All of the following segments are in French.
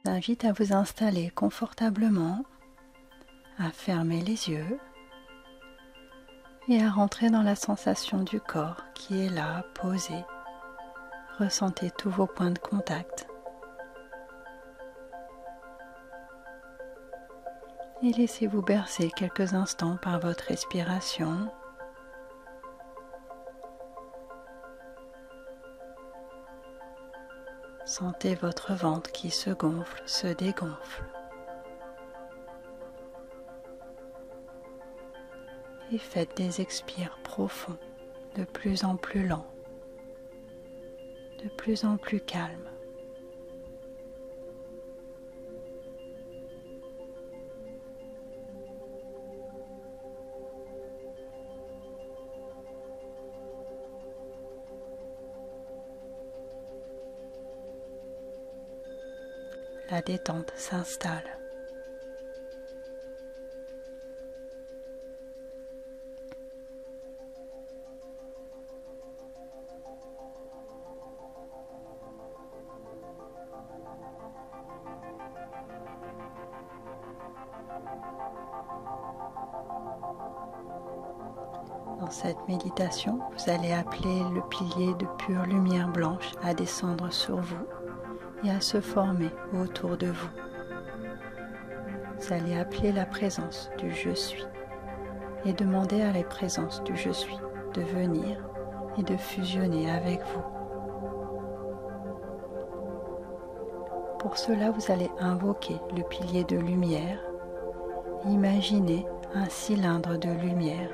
vous invite à vous installer confortablement, à fermer les yeux et à rentrer dans la sensation du corps qui est là, posé. Ressentez tous vos points de contact et laissez-vous bercer quelques instants par votre respiration. Sentez votre ventre qui se gonfle, se dégonfle. Et faites des expires profonds, de plus en plus lents, de plus en plus calmes. La détente s'installe. Dans cette méditation, vous allez appeler le pilier de pure lumière blanche à descendre sur vous et à se former autour de vous. Vous allez appeler la présence du Je suis et demander à la présence du Je suis de venir et de fusionner avec vous. Pour cela, vous allez invoquer le pilier de lumière. Imaginez un cylindre de lumière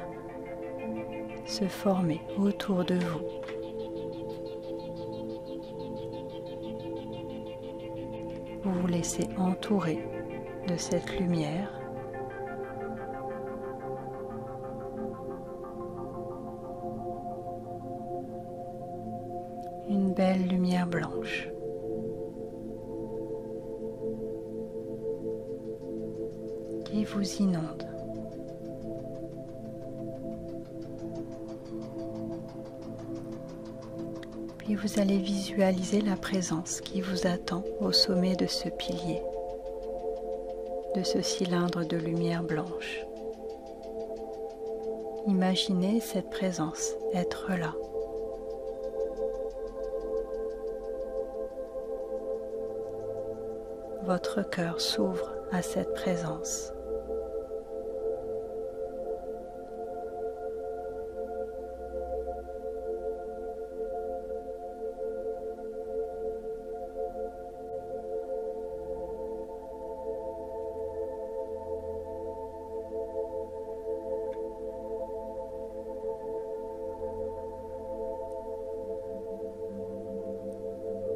se former autour de vous. Vous vous laissez entourer de cette lumière. Une belle lumière blanche. Qui vous inonde. Puis vous allez visualiser la présence qui vous attend au sommet de ce pilier, de ce cylindre de lumière blanche. Imaginez cette présence être là. Votre cœur s'ouvre à cette présence.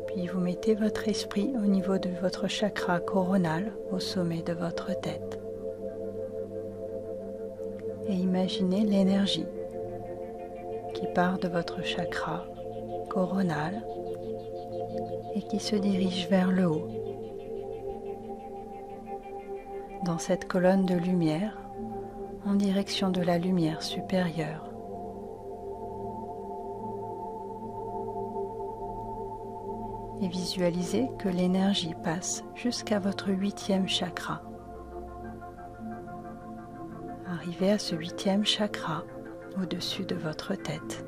Puis vous mettez votre esprit au niveau de votre chakra coronal, au sommet de votre tête. Et imaginez l'énergie qui part de votre chakra coronal et qui se dirige vers le haut. Dans cette colonne de lumière, en direction de la lumière supérieure. Et visualisez que l'énergie passe jusqu'à votre 8e chakra. Arrivez à ce 8e chakra au-dessus de votre tête.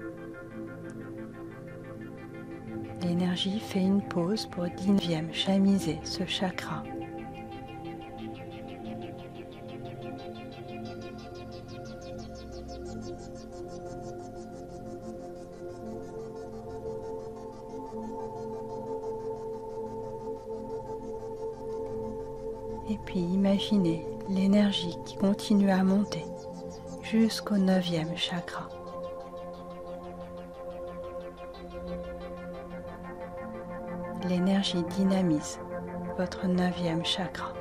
L'énergie fait une pause pour 19e chamiser ce chakra. Et puis imaginez l'énergie qui continue à monter jusqu'au 9e chakra. L'énergie dynamise votre 9e chakra.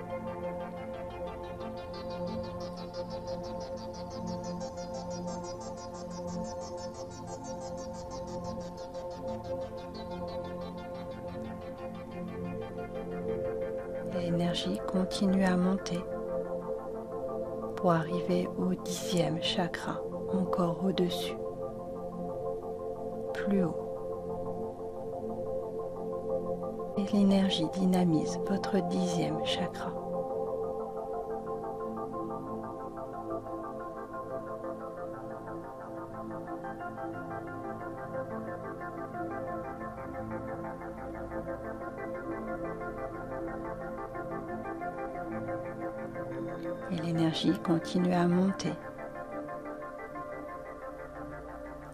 L'énergie continue à monter pour arriver au 10e chakra, encore au-dessus, plus haut. Et et l'énergie dynamise votre 10e chakra. Et l'énergie continue à monter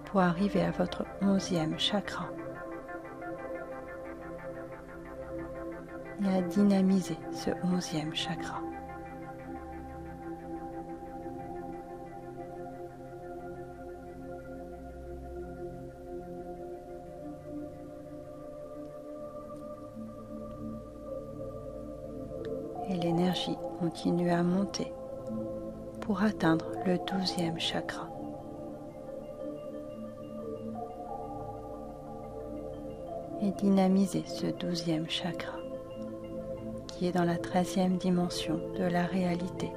pour arriver à votre 11e chakra et à dynamiser ce 11e chakra. Et l'énergie continue à monter pour atteindre le 12e chakra. Et dynamiser ce 12e chakra qui est dans la 13e dimension de la réalité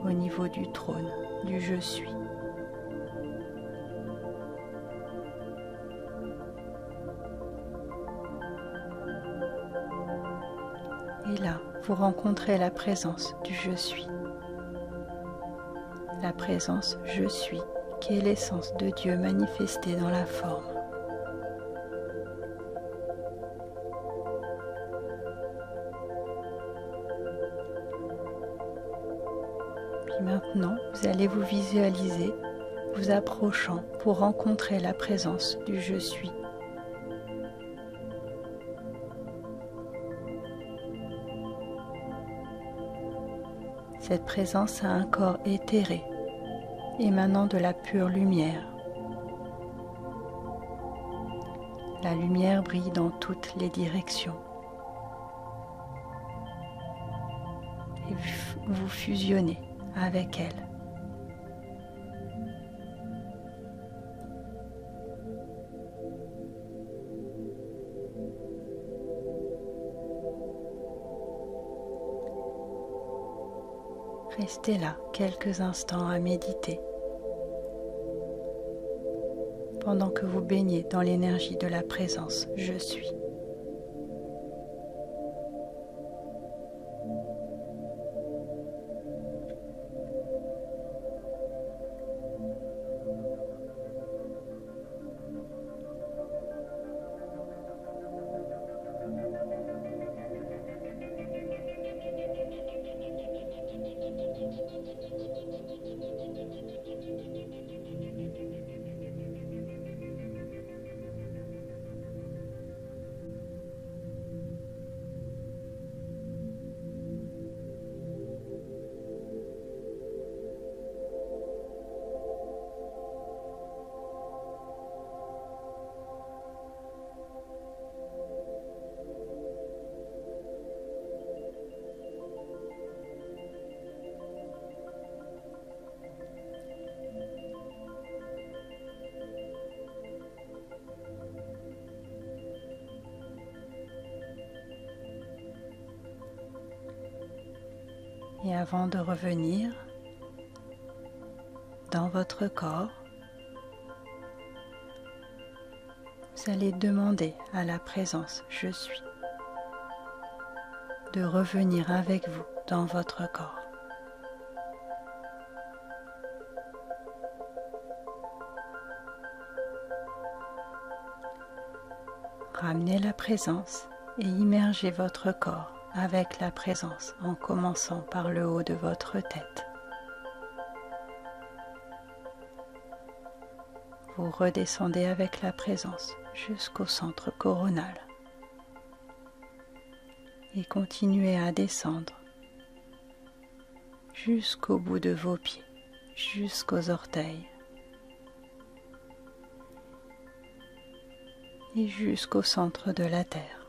au niveau du trône du Je suis. Et là, vous rencontrez la présence du Je suis. La présence Je suis qui est l'essence de Dieu manifestée dans la forme. Puis maintenant, vous allez vous visualiser vous approchant pour rencontrer la présence du Je suis. Cette présence a un corps éthéré, émanant de la pure lumière. La lumière brille dans toutes les directions. Et vous fusionnez avec elle. Restez là quelques instants à méditer pendant que vous baignez dans l'énergie de la présence Je suis. Et avant de revenir dans votre corps, vous allez demander à la présence Je suis de revenir avec vous dans votre corps. Ramenez la présence et immergez votre corps avec la présence en commençant par le haut de votre tête. Vous redescendez avec la présence jusqu'au centre coronal et continuez à descendre jusqu'au bout de vos pieds, jusqu'aux orteils et jusqu'au centre de la terre.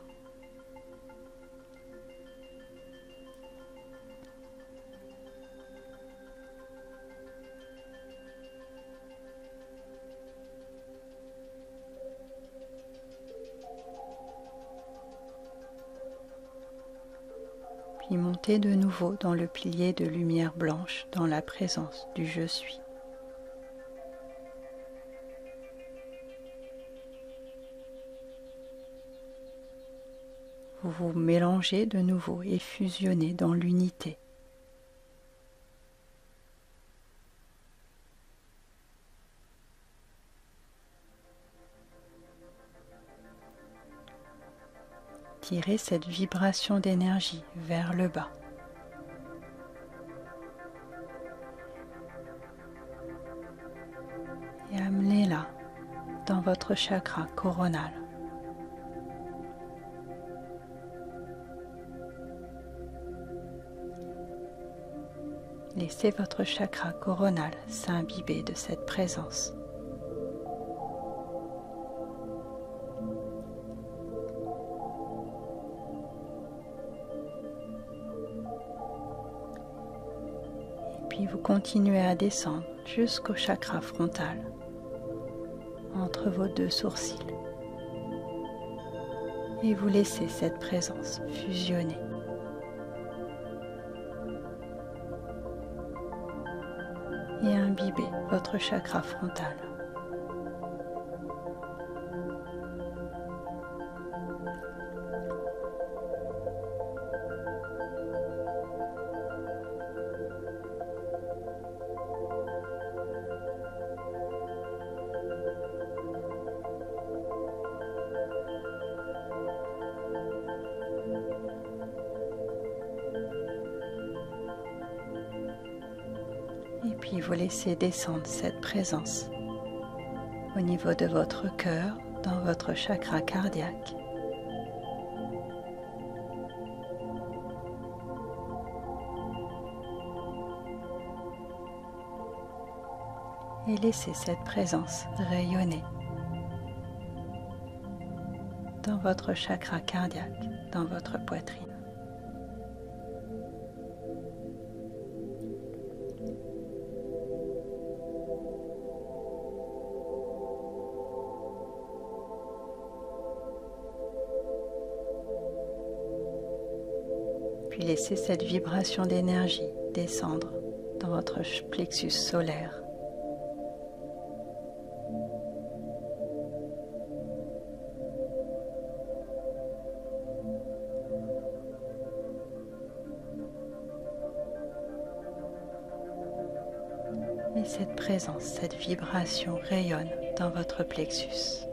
Puis montez de nouveau dans le pilier de lumière blanche dans la présence du Je suis. vous vous mélangez de nouveau et fusionnez dans l'unité. Tirez cette vibration d'énergie vers le bas. Et amenez-la dans votre chakra coronal. Laissez votre chakra coronal s'imbiber de cette présence. Puis vous continuez à descendre jusqu'au chakra frontal, entre vos deux sourcils. Et vous laissez cette présence fusionner. Et imbiber votre chakra frontal. Et puis vous laissez descendre cette présence au niveau de votre cœur, dans votre chakra cardiaque. Et laissez cette présence rayonner dans votre chakra cardiaque, dans votre poitrine. Puis laissez cette vibration d'énergie descendre dans votre plexus solaire. Et cette présence, cette vibration rayonne dans votre plexus.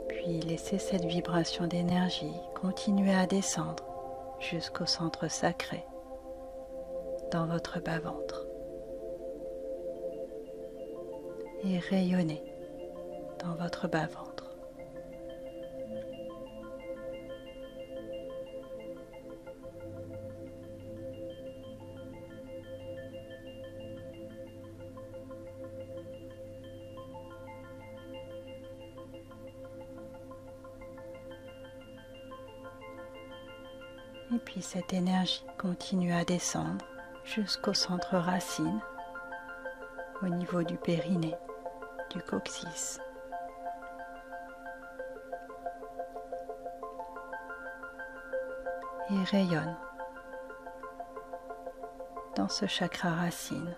Puis laissez cette vibration d'énergie continuer à descendre jusqu'au centre sacré, dans votre bas-ventre, et rayonner dans votre bas-ventre. Et puis cette énergie continue à descendre jusqu'au centre racine, au niveau du périnée, du coccyx. Et rayonne dans ce chakra racine.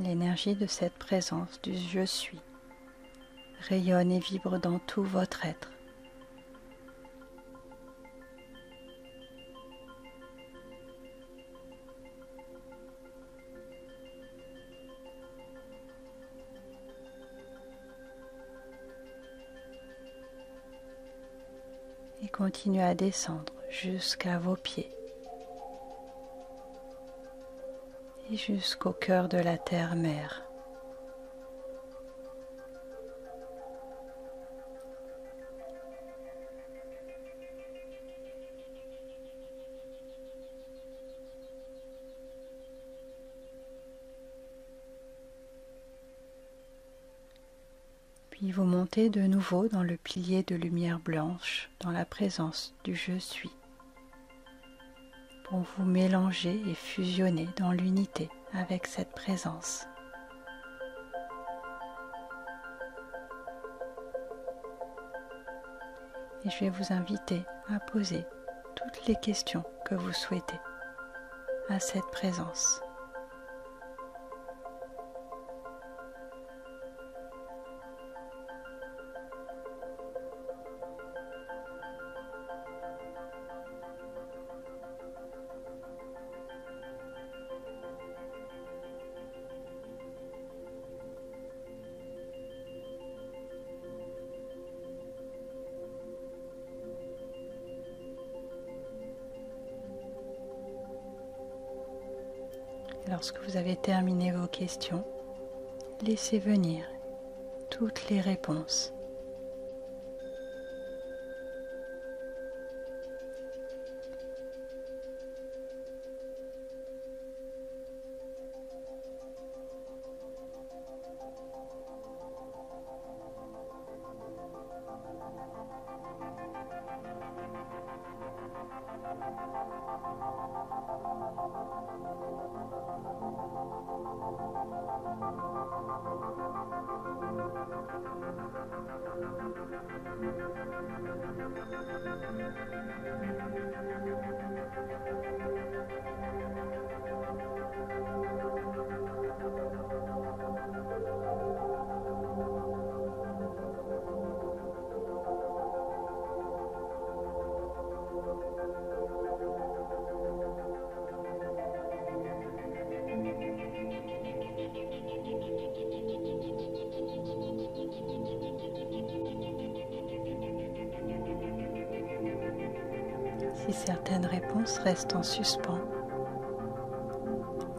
L'énergie de cette présence du Je suis rayonne et vibre dans tout votre être. Et continue à descendre jusqu'à vos pieds. Et jusqu'au cœur de la terre-mère. Puis Puis vous montez de nouveau dans le pilier de lumière blanche, dans la présence du Je suis, pour vous mélanger et fusionner dans l'unité avec cette présence. Et je vais vous inviter à poser toutes les questions que vous souhaitez à cette présence. Lorsque vous avez terminé vos questions, laissez venir toutes les réponses. Si certaines réponses restent en suspens,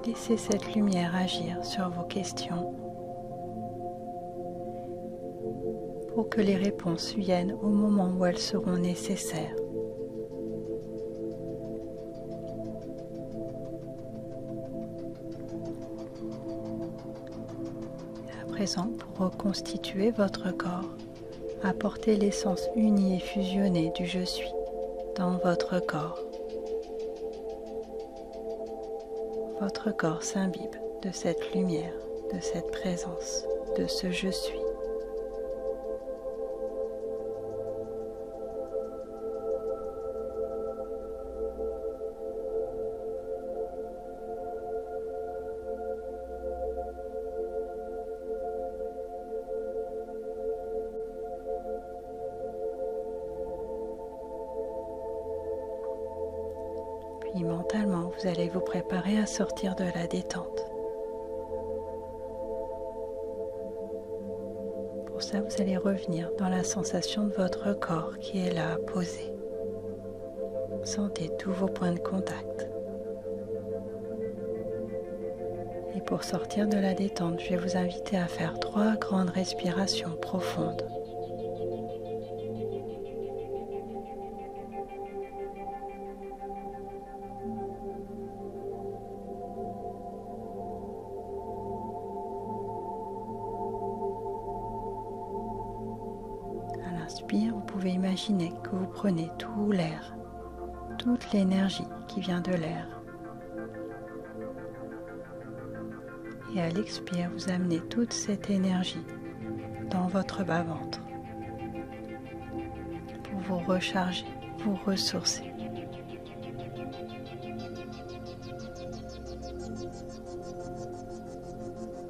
laissez cette lumière agir sur vos questions pour que les réponses viennent au moment où elles seront nécessaires. À présent, pour reconstituer votre corps, apportez l'essence unie et fusionnée du Je suis dans votre corps. Votre corps s'imbibe de cette lumière, de cette présence, de ce Je suis. Puis mentalement, vous allez vous préparer à sortir de la détente. Pour ça, vous allez revenir dans la sensation de votre corps qui est là, posé. Sentez tous vos points de contact. Et pour sortir de la détente, je vais vous inviter à faire 3 grandes respirations profondes. À l'inspire, vous pouvez imaginer que vous prenez tout l'air, toute l'énergie qui vient de l'air. Et à l'expire, vous amenez toute cette énergie dans votre bas-ventre pour vous recharger, vous ressourcer.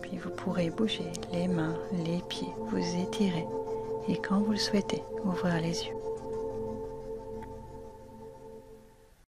Puis vous pourrez bouger les mains, les pieds, vous étirer et quand vous le souhaitez, ouvrir les yeux.